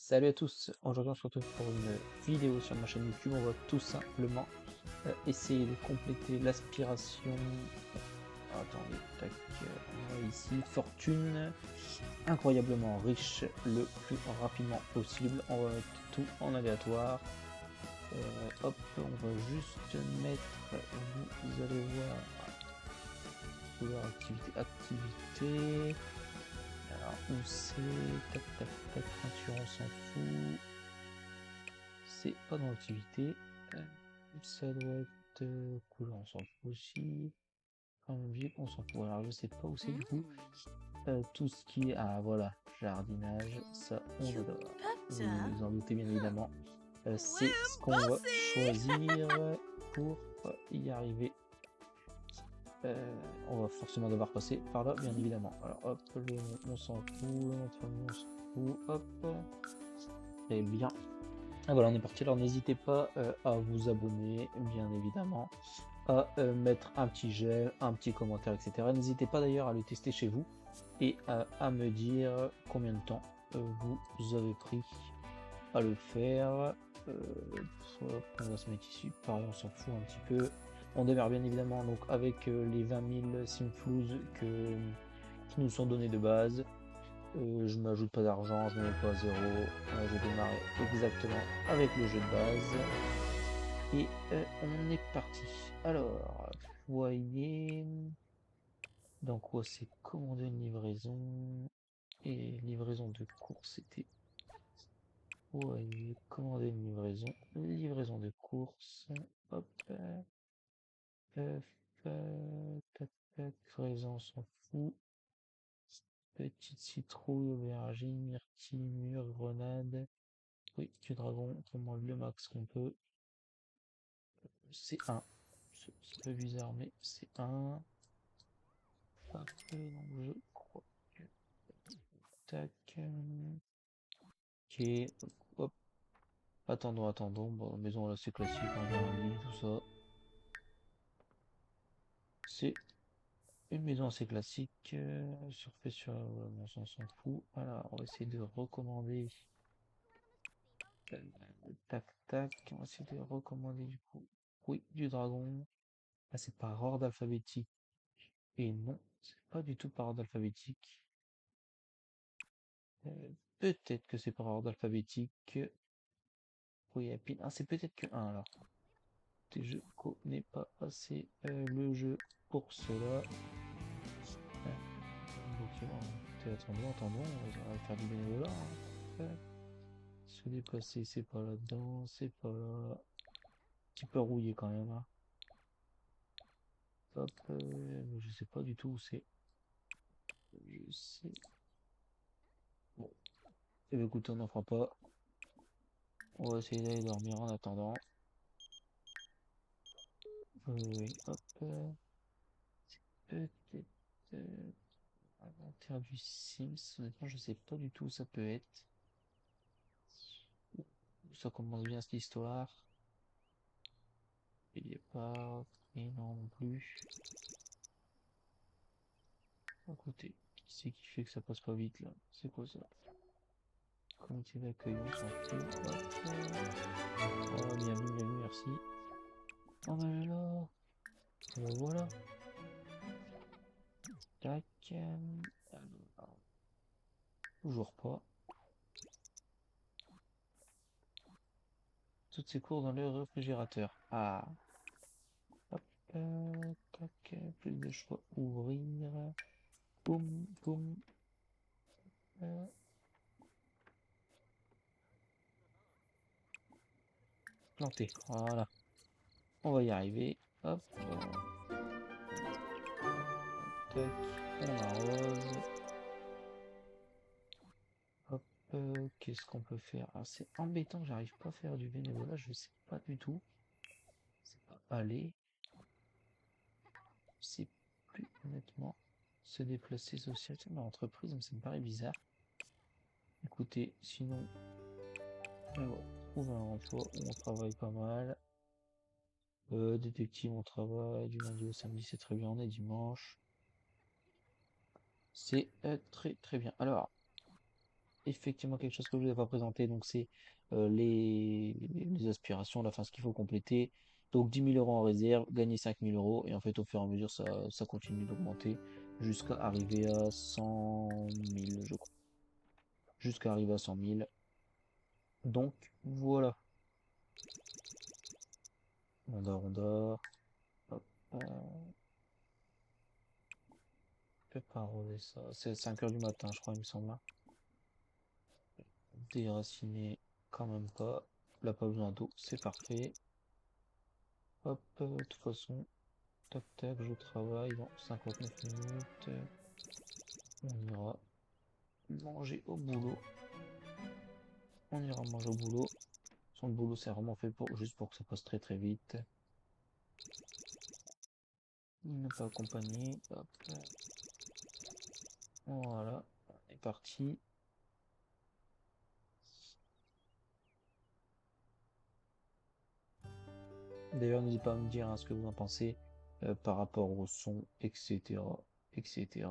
Salut à tous, aujourd'hui on se retrouve pour une vidéo sur ma chaîne YouTube. On va tout simplement essayer de compléter l'aspiration. Attendez, tac, on va ici, fortune incroyablement riche le plus rapidement possible. On va mettre tout en aléatoire. Hop, on va juste mettre, vous allez voir, couleur activité. Alors où c'est, tac tac tac, peinture on s'en fout. C'est pas dans l'activité. Ça doit être couleur, on s'en fout aussi. Musique, on s'en fout. Alors je sais pas où c'est du coup. Tout ce qui est. Ah voilà, jardinage, ça on adore. Vous vous en doutez bien évidemment. C'est ce qu'on va choisir pour y arriver. On va forcément devoir passer par là, bien évidemment. Alors hop, on s'en fout, notre famille, on s'en fout, hop. Très bien. Et voilà, on est parti. Alors n'hésitez pas à vous abonner, bien évidemment, à mettre un petit j'aime, un petit commentaire, etc. N'hésitez pas d'ailleurs à le tester chez vous et à me dire combien de temps vous avez pris à le faire. On va se mettre ici, pareil, on s'en fout un petit peu. On démarre bien évidemment donc avec les 20 000 simflouz qui nous sont donnés de base. Je m'ajoute pas d'argent, je ne mets pas à zéro. Je démarre exactement avec le jeu de base. Et on est parti. Alors, foyer. Donc, quoi, c'est commander une livraison. Et livraison de course, c'était. Foyer, commander une livraison. Livraison de course. Hop. Tac, tac. Raisin, on s'en fout. Petite citrouille, aubergine, myrtille, mûre, grenade. Oui, du dragon, on mange le max qu'on peut. C'est un. C'est un peu bizarre, mais c'est un. Donc je crois que. Tac. Ok. Hop. Attendons. Bon, maison là, c'est classique, hein, bien un lit, tout ça. C'est une maison assez classique. Surfait sur. Bon, on s'en fout. Voilà, on va essayer de recommander. Tac, tac. On va essayer de recommander du coup. Oui, du dragon. Là, c'est par ordre alphabétique. Et non, c'est pas du tout par ordre alphabétique. Peut-être que c'est par ordre alphabétique. Oui, ah, c'est peut-être que un alors. Je connais pas assez le jeu pour cela. Ok, bon, attendons, on va faire du bénévolat, hein. Se déplacer, c'est pas là-dedans, c'est pas là. Un petit peu rouillé quand même, hein. Hop, mais je sais pas du tout où c'est. Je sais. Bon, et bien, écoute, on n'en fera pas. On va essayer d'aller dormir en attendant. Oui, hop. Peut-être inventaire du Sims. Honnêtement, je sais pas du tout où ça peut être. Ça commence bien cette histoire. Il n'y a pas. Et non plus. À côté. Qui c'est qui fait que ça passe pas vite là? C'est quoi ça? Comité d'accueil, on s'en fout. Hop. Oh, bienvenue, merci. Oh bah là. Oh bah voilà. Tac. Alors, toujours pas. Toutes ces cours dans le réfrigérateur. Ah. Hop. Tac. Plus de choix. Ouvrir. Boum, boum. Euh, planter. Voilà. On va y arriver. Hop. Tac. On arrose. Hop. Qu'est-ce qu'on peut faire? Ah, c'est embêtant que j'arrive pas à faire du bénévolat. Je sais pas du tout. C'est pas aller. C'est plus honnêtement se déplacer social dans l'entreprise, mais ça me paraît bizarre. Écoutez, sinon, trouve un emploi où on travaille pas mal. Détective, on travaille du lundi au samedi, c'est très bien. On est dimanche. C'est très très bien. Alors, effectivement quelque chose que je vous ai pas présenté, donc c'est les aspirations, la fin, ce qu'il faut compléter. Donc 10 000 € en réserve, gagner 5 000 €, et en fait au fur et à mesure ça continue d'augmenter jusqu'à arriver à 100 000, je crois. Jusqu'à arriver à 100 000. Donc voilà. On dort. Hop, je peux pas arroser ça. C'est 5 heures du matin, je crois, il me semble, hein. Déraciner, quand même pas. Là, pas besoin d'eau, c'est parfait. Hop, de toute façon, tac tac, je travaille dans 59 minutes. On ira manger au boulot. On ira manger au boulot. Son boulot, c'est vraiment fait pour juste pour que ça passe très très vite. Il n'est pas accompagné. Hop, voilà, on est parti. D'ailleurs, n'hésitez pas à me dire hein, ce que vous en pensez par rapport au son, etc., etc.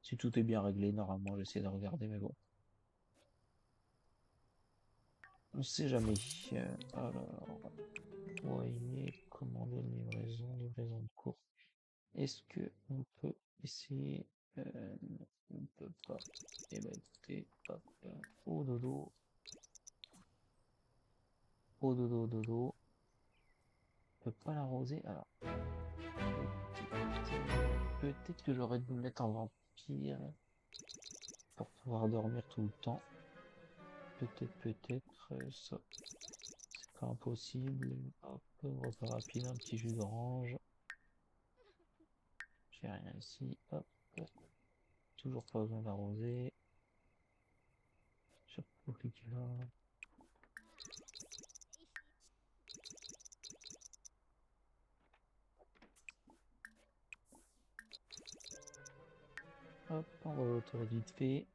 Si tout est bien réglé, normalement, j'essaie de regarder, mais bon, on sait jamais. Alors, voyez, commander une livraison, livraison de course. Est-ce que on peut essayer non, on ne peut pas. Eh ben écoutez, hop, au dodo, au dodo, dodo. On peut pas l'arroser. Alors, peut-être que j'aurais dû me mettre en vampire pour pouvoir dormir tout le temps. Peut-être, ça, c'est pas impossible. Hop, repas rapide, un petit jus d'orange. J'ai rien ici. Hop, toujours pas besoin d'arroser. Je peux cliquer là. Hop, on va aux toilettes vite fait.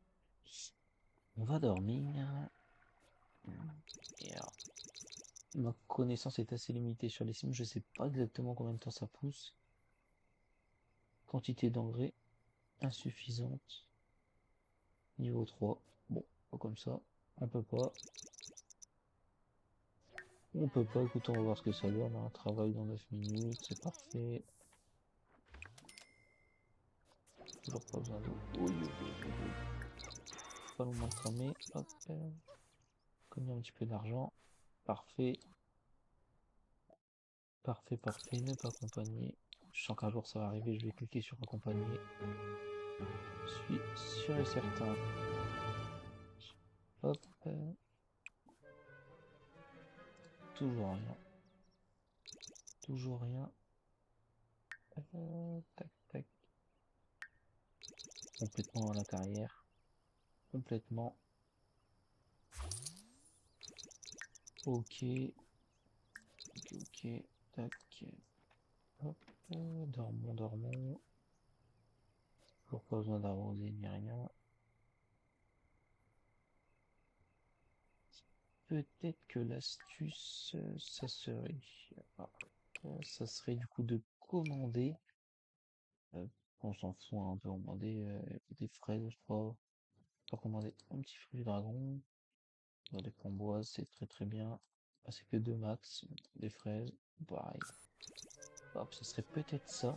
On va dormir. Et alors, ma connaissance est assez limitée sur les sims. Je sais pas exactement combien de temps ça pousse. Quantité d'engrais insuffisante. Niveau 3. Bon, pas comme ça. On peut pas. On peut pas. Écoute, on va voir ce que ça donne. Un travail dans 9 minutes. C'est parfait. Toujours pas besoin d'eau. Oui, oui, oui, oui, oui. Pas long de cramer. Hop. Cogner un petit peu d'argent. Parfait. Parfait, parfait. Ne pas accompagner. Je sens qu'un jour ça va arriver. Je vais cliquer sur accompagner. Je suis sûr et certain. Hop. Toujours rien. Toujours rien. Tac, tac. Complètement dans la carrière. Complètement. Ok. Ok, ok. Tac. Hop. Dormons, dormons. Toujours pas besoin d'arroser ni rien. Peut-être que l'astuce, ah, ça serait du coup de commander. euh, on s'en fout hein, un peu, on demandait des fraises, je crois. On peut commander un petit fruit du dragon. Dans des framboises, c'est très très bien. Ah, c'est que 2 max. Des fraises, pareil. Hop, ce serait peut-être ça.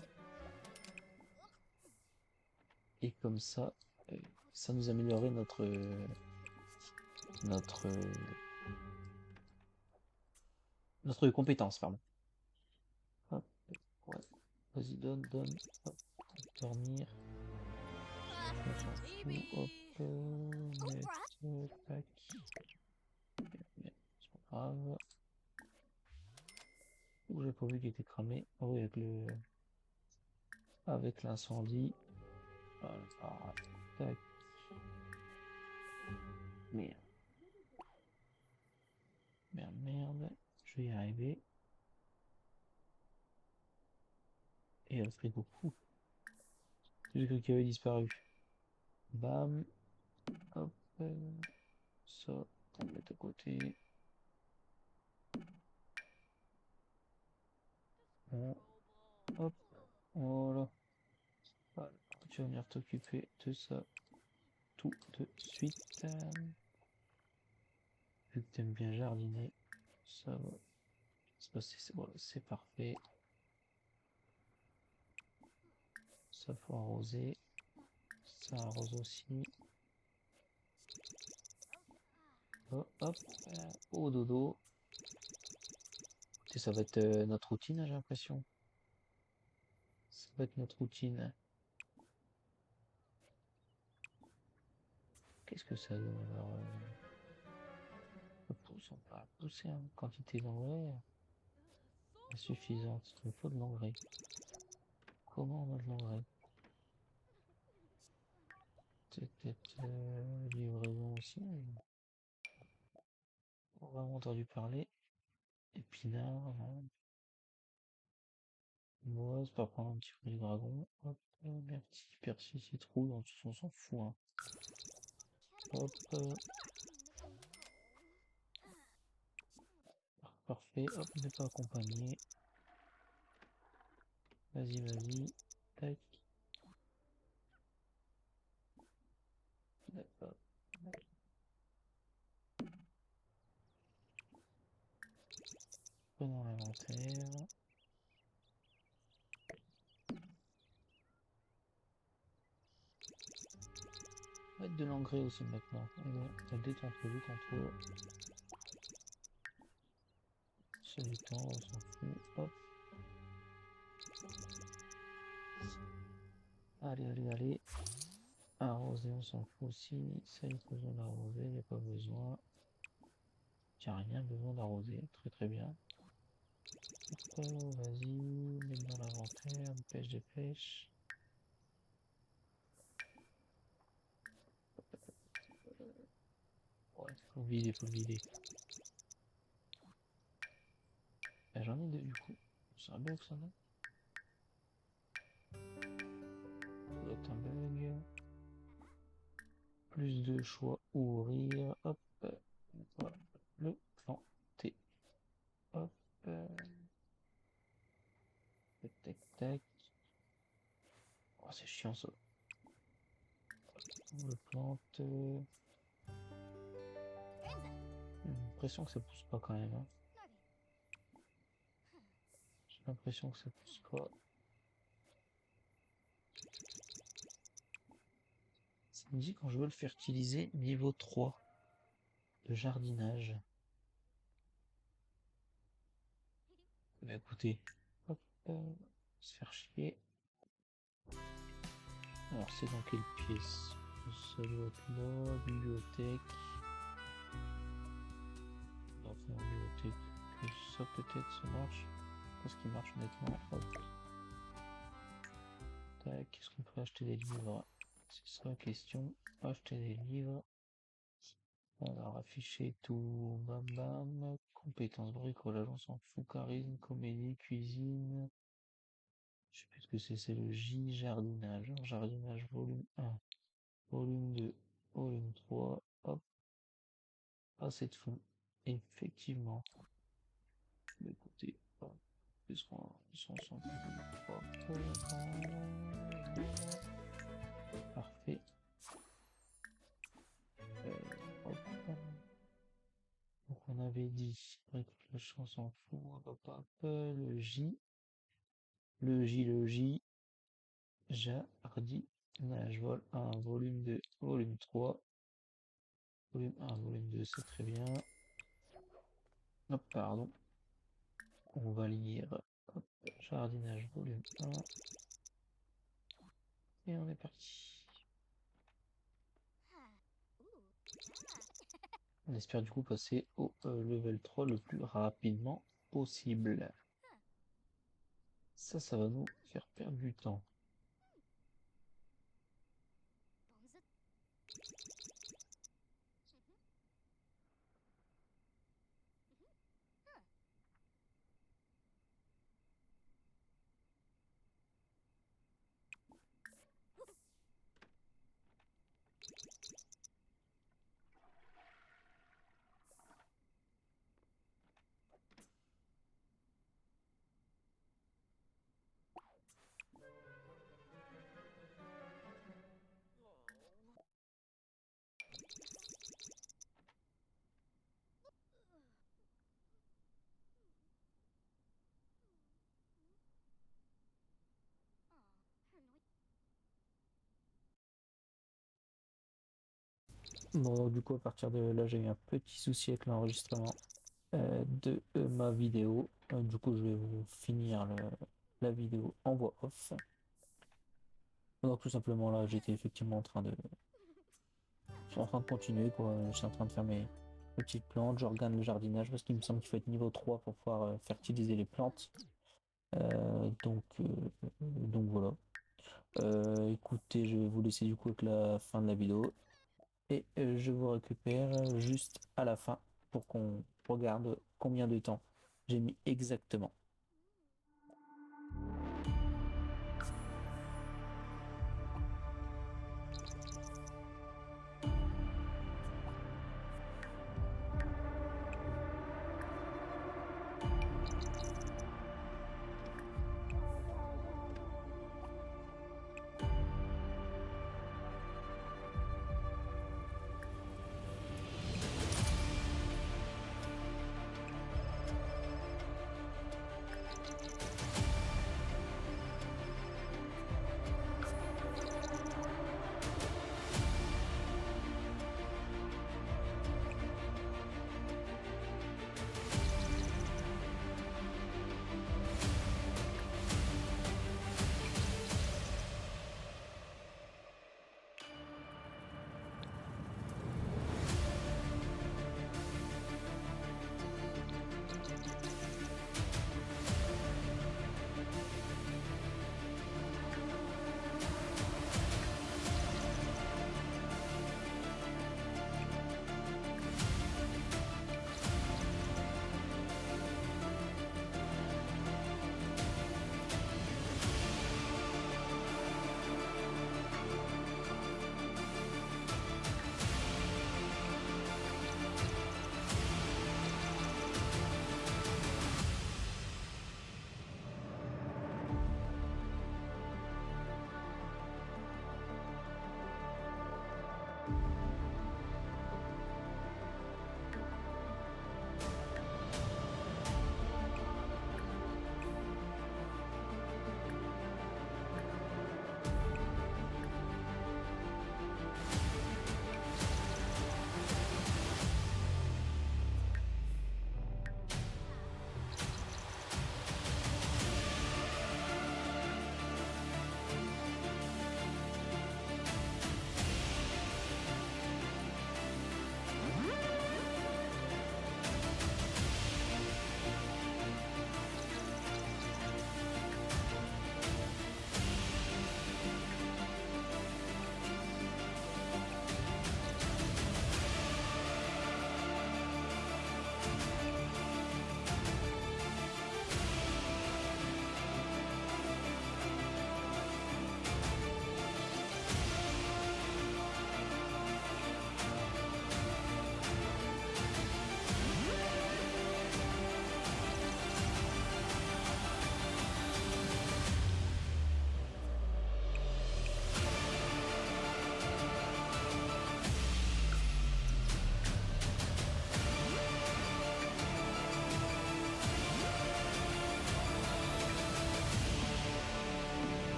Et comme ça nous améliorerait notre, notre compétence, pardon. Hop, ouais. Vas-y, donne, donne. Hop, dormir. On s'en fout. Hop, mettre, tac. Mais c'est pas grave. Ou j'ai pas vu qu'il était cramé. Ah oui, avec l'incendie. Voilà. Tac. Merde, merde, merde. Je vais y arriver. Et le frigo. Ouh, j'ai cru qu'il avait disparu. Bam. Hop. Ça, on le met à côté. Bon, hop. Voilà. Voilà. Tu vas venir t'occuper de ça tout de suite. Vu que t'aimes bien jardiner, ça va se passer. Voilà, c'est parfait. Ça faut arroser. Ça arrose aussi. Oh, hop, au dodo. Et ça va être notre routine, j'ai l'impression. Ça va être notre routine. Qu'est-ce que ça donne alors on peut pousser en quantité d'engrais insuffisante. Il faut de l'engrais. Comment on a de l'engrais? C'est peut-être livraison aussi. On a vraiment entendu parler. Épinards. Moi, c'est pas prendre un petit fruit du dragon. Hop, merci, persil, citrouille. En tout cas, on s'en fout. Hein. Hop. Parfait. Hop, on n'est pas accompagné. Vas-y, vas-y. Tac. D'accord. Prenons l'inventaire. On va mettre de l'engrais aussi maintenant. Détends-toi, détends-toi. Ça détend, on s'en fout. Hop. Allez, allez, allez. Arroser, on s'en fout aussi. Ça, il n'y a pas besoin d'arroser, il n'y a pas besoin. Il n'y a rien besoin d'arroser. Très très bien. Vas-y, mets dans l'inventaire. Dépêche, dépêche. Ouais, faut le vider, faut le vider. Ah, j'en ai deux du coup. C'est un bug ça, non? Ça doit être un bug. Plus de choix, ouvrir. Hop. On va le planter. Hop. Tac, tac, tac. Oh, c'est chiant ça. On le plante. J'ai l'impression que ça pousse pas quand même. Hein. J'ai l'impression que ça pousse pas. Ça me dit quand je veux le fertiliser niveau 3 de jardinage. Bah écoutez, hop, se faire chier. Alors c'est dans quelle pièce? Ça doit être là, bibliothèque. Dans la bibliothèque. Que ça peut-être ça marche. Parce qu'il marche honnêtement. Hop. Tac, est-ce qu'on peut acheter des livres? C'est ça la question. Acheter des livres. Alors afficher tout. Bam bam. Compétences bricolage, on s'en fout. Charisme, comédie, cuisine. Je sais plus ce que c'est le J, jardinage. Alors, jardinage volume 1, volume 2, volume 3, hop, assez de fond. Effectivement. Écoutez, hop, s'en fout. Parfait. Hop. Donc on avait dit, bricolage, on s'en fout. Hop, hop, le J, jardinage, vol 1, volume 2, volume 3. Volume 1, volume 2, c'est très bien. Hop, pardon. On va lire hop, jardinage volume 1. Et on est parti. On espère du coup passer au level 3 le plus rapidement possible. Ça va nous faire perdre du temps. Bon, du coup, à partir de là, j'ai eu un petit souci avec l'enregistrement de ma vidéo. Du coup, je vais vous finir la vidéo en voix off. Donc, tout simplement, là, j'étais effectivement en train de continuer, quoi. Je suis en train de faire mes petites plantes. Je regarde le jardinage parce qu'il me semble qu'il faut être niveau 3 pour pouvoir fertiliser les plantes. Donc voilà. Écoutez, je vais vous laisser du coup avec la fin de la vidéo. Et je vous récupère juste à la fin pour qu'on regarde combien de temps j'ai mis exactement.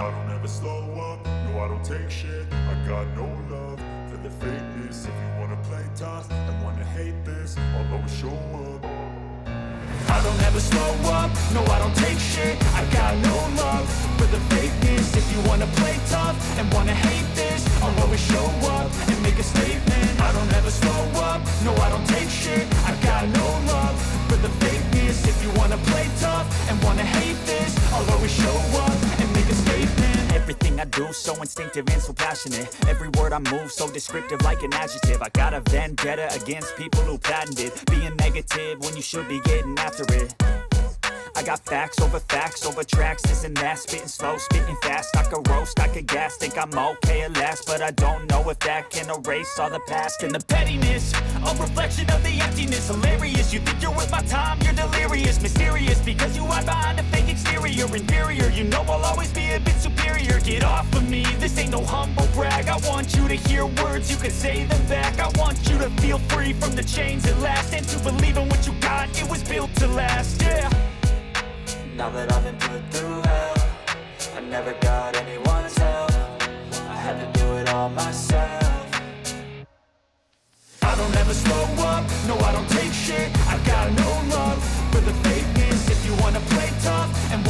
I don't ever slow up, no I don't take shit. I got no love for the fakeness. If you wanna play tough and wanna hate this, I'll always show up. I don't ever slow up, no I don't take shit. I got no love for the fakeness. If you wanna play tough and wanna hate this, I'll always show up and make a statement. I don't ever slow up, no I don't take shit. I got no love for the fakeness. If you wanna play tough and wanna hate this, I'll always show up and make a statement. Everything I do so instinctive and so passionate. Every word I move so descriptive like an adjective. I got a vendetta against people who patented being negative when you should be getting after it. I got facts over tracks, this and that. Spitting slow, spitting fast. I could roast, I could gas. Think I'm okay at last, but I don't know if that can erase all the past. And the pettiness, a reflection of the emptiness. Hilarious, you think you're worth my time, you're delirious. Mysterious, because you hide behind a fake exterior. Inferior, you know I'll always be a bit superior. Get off of me, this ain't no humble brag. I want you to hear words, you can say them back. I want you to feel free from the chains at last, and to believe in what you got, it was built to last, yeah. Now that I've been put through hell, I never got anyone's help. I had to do it all myself. I don't ever slow up, no I don't take shit. I got no love for the fakeness. If you wanna play tough and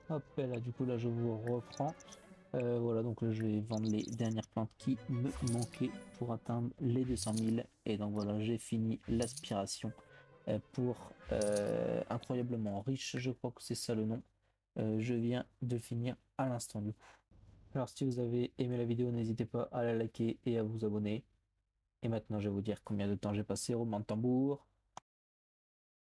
Hop, et là, du coup, là, je vous reprends. Voilà, donc là, je vais vendre les dernières plantes qui me manquaient pour atteindre les 200 000. Et donc voilà, j'ai fini l'aspiration pour incroyablement riche, je crois que c'est ça le nom. Je viens de finir à l'instant du coup. Alors si vous avez aimé la vidéo, n'hésitez pas à la liker et à vous abonner. Et maintenant, je vais vous dire combien de temps j'ai passé, roulement de tambour.